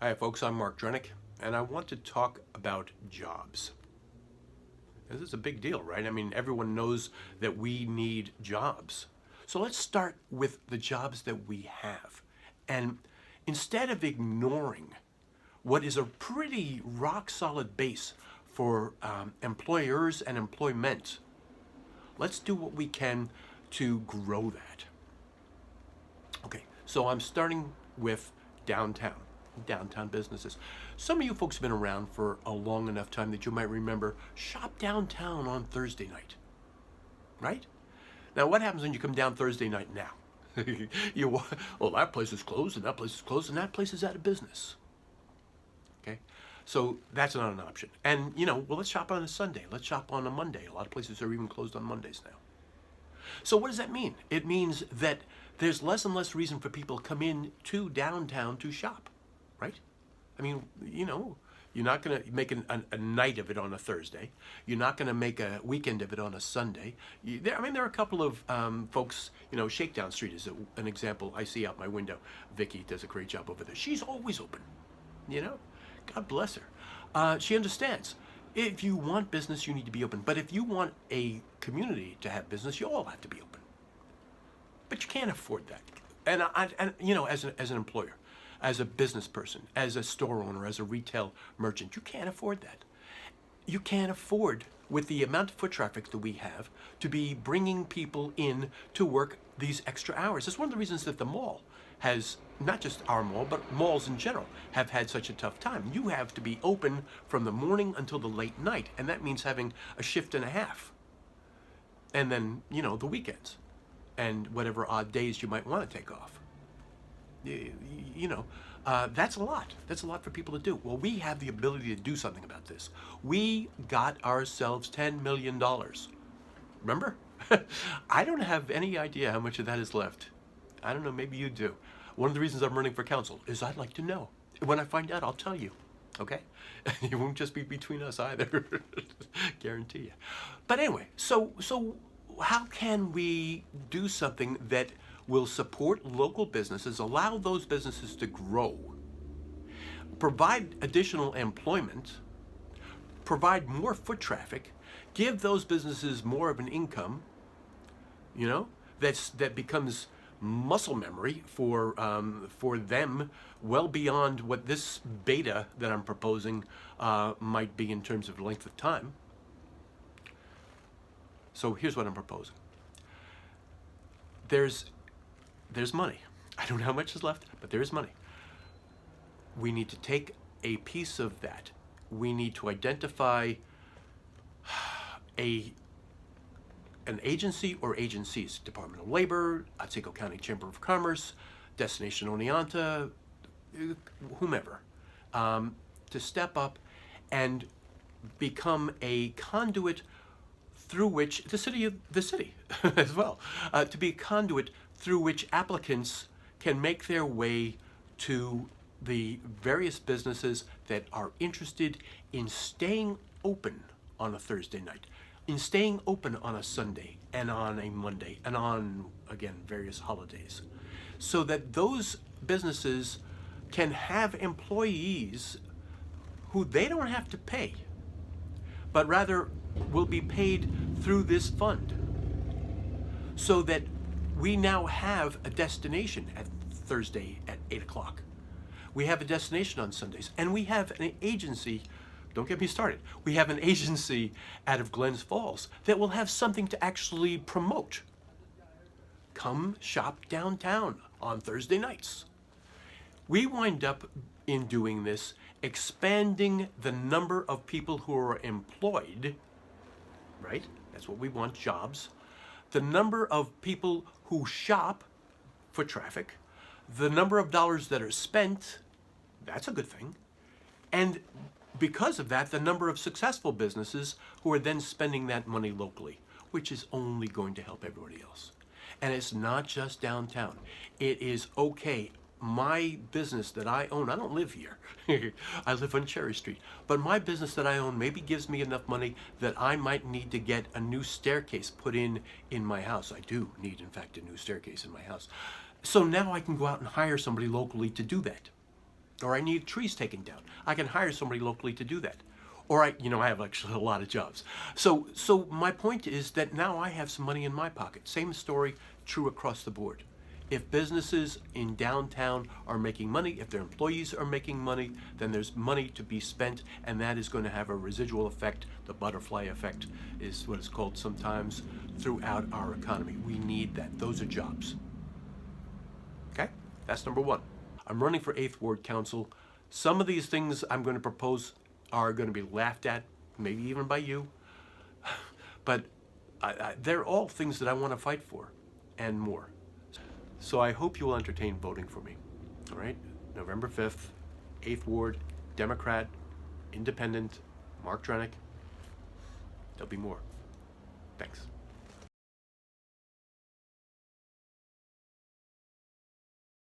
Hi folks, I'm Mark Drnek, and I want to talk about jobs. This is a big deal, right? I mean, everyone knows that we need jobs. So let's start with the jobs that we have. And instead of ignoring what is a pretty rock-solid base for employers and employment, let's do what we can to grow that. Okay, so I'm starting with downtown businesses. Some of you folks have been around for a long enough time that you might remember shop downtown on Thursday night, right? Now, what happens when you come down Thursday night now? Well, that place is closed, and that place is closed, and that place is out of business. Okay, so that's not an option. And well, let's shop on a Sunday. Let's shop on a Monday. A lot of places are even closed on Mondays now. So what does that mean? It means that there's less and less reason for people to come in to downtown to shop, right? I mean, you're not going to make a night of it on a Thursday. You're not going to make a weekend of it on a Sunday. There are a couple of folks, Shakedown Street is an example I see out my window. Vicky does a great job over there. She's always open, God bless her. She understands. If you want business, you need to be open. But if you want a community to have business, you all have to be open. But you can't afford that. And as an employer, as a business person, as a store owner, as a retail merchant, you can't afford that. You can't afford, with the amount of foot traffic that we have, to be bringing people in to work these extra hours. That's one of the reasons that the mall has, not just our mall, but malls in general, have had such a tough time. You have to be open from the morning until the late night, and that means having a shift and a half. And then, the weekends, and whatever odd days you might want to take off. That's a lot. That's a lot for people to do. Well, we have the ability to do something about this. We got ourselves $10 million. Remember? I don't have any idea how much of that is left. I don't know, maybe you do. One of the reasons I'm running for council is I'd like to know. When I find out, I'll tell you. Okay? It won't just be between us either. Guarantee you. But anyway, so how can we do something that will support local businesses, allow those businesses to grow, provide additional employment, provide more foot traffic, give those businesses more of an income, that becomes muscle memory for them, well beyond what this beta that I'm proposing might be in terms of length of time. So here's what I'm proposing. There's money. I don't know how much is left, but there is money. We need to take a piece of that. We need to identify an agency or agencies, Department of Labor, Otsego County Chamber of Commerce, Destination Oneonta, whomever, to step up and become a conduit through which the city as well, to be a conduit through which applicants can make their way to the various businesses that are interested in staying open on a Thursday night, in staying open on a Sunday and on a Monday and on, again, various holidays, so that those businesses can have employees who they don't have to pay, but rather will be paid through this fund, so that we now have a destination at Thursday at 8 o'clock. We have a destination on Sundays, and we have an agency, don't get me started, we have an agency out of Glens Falls that will have something to actually promote. Come shop downtown on Thursday nights. We wind up, in doing this, expanding the number of people who are employed, right? That's what we want, jobs. The number of people who shop, foot traffic, the number of dollars that are spent, that's a good thing. And because of that, the number of successful businesses who are then spending that money locally, which is only going to help everybody else. And it's not just downtown. It is okay. My business that I own, I don't live here. I live on Cherry Street. But my business that I own maybe gives me enough money that I might need to get a new staircase put in my house. I do need, in fact, a new staircase in my house. So now I can go out and hire somebody locally to do that. or I need trees taken down. I can hire somebody locally to do that. Or I have actually a lot of jobs. So my point is that now I have some money in my pocket. Same story, true across the board. If businesses in downtown are making money, if their employees are making money, then there's money to be spent, and that is going to have a residual effect. The butterfly effect is what it's called sometimes throughout our economy. We need that. Those are jobs. Okay? That's number one. I'm running for 8th Ward Council. Some of these things I'm going to propose are going to be laughed at, maybe even by you, but they're all things that I want to fight for and more. So I hope you will entertain voting for me. All right? November 5th, 8th Ward, Democrat, Independent, Mark Drnek. There'll be more. Thanks.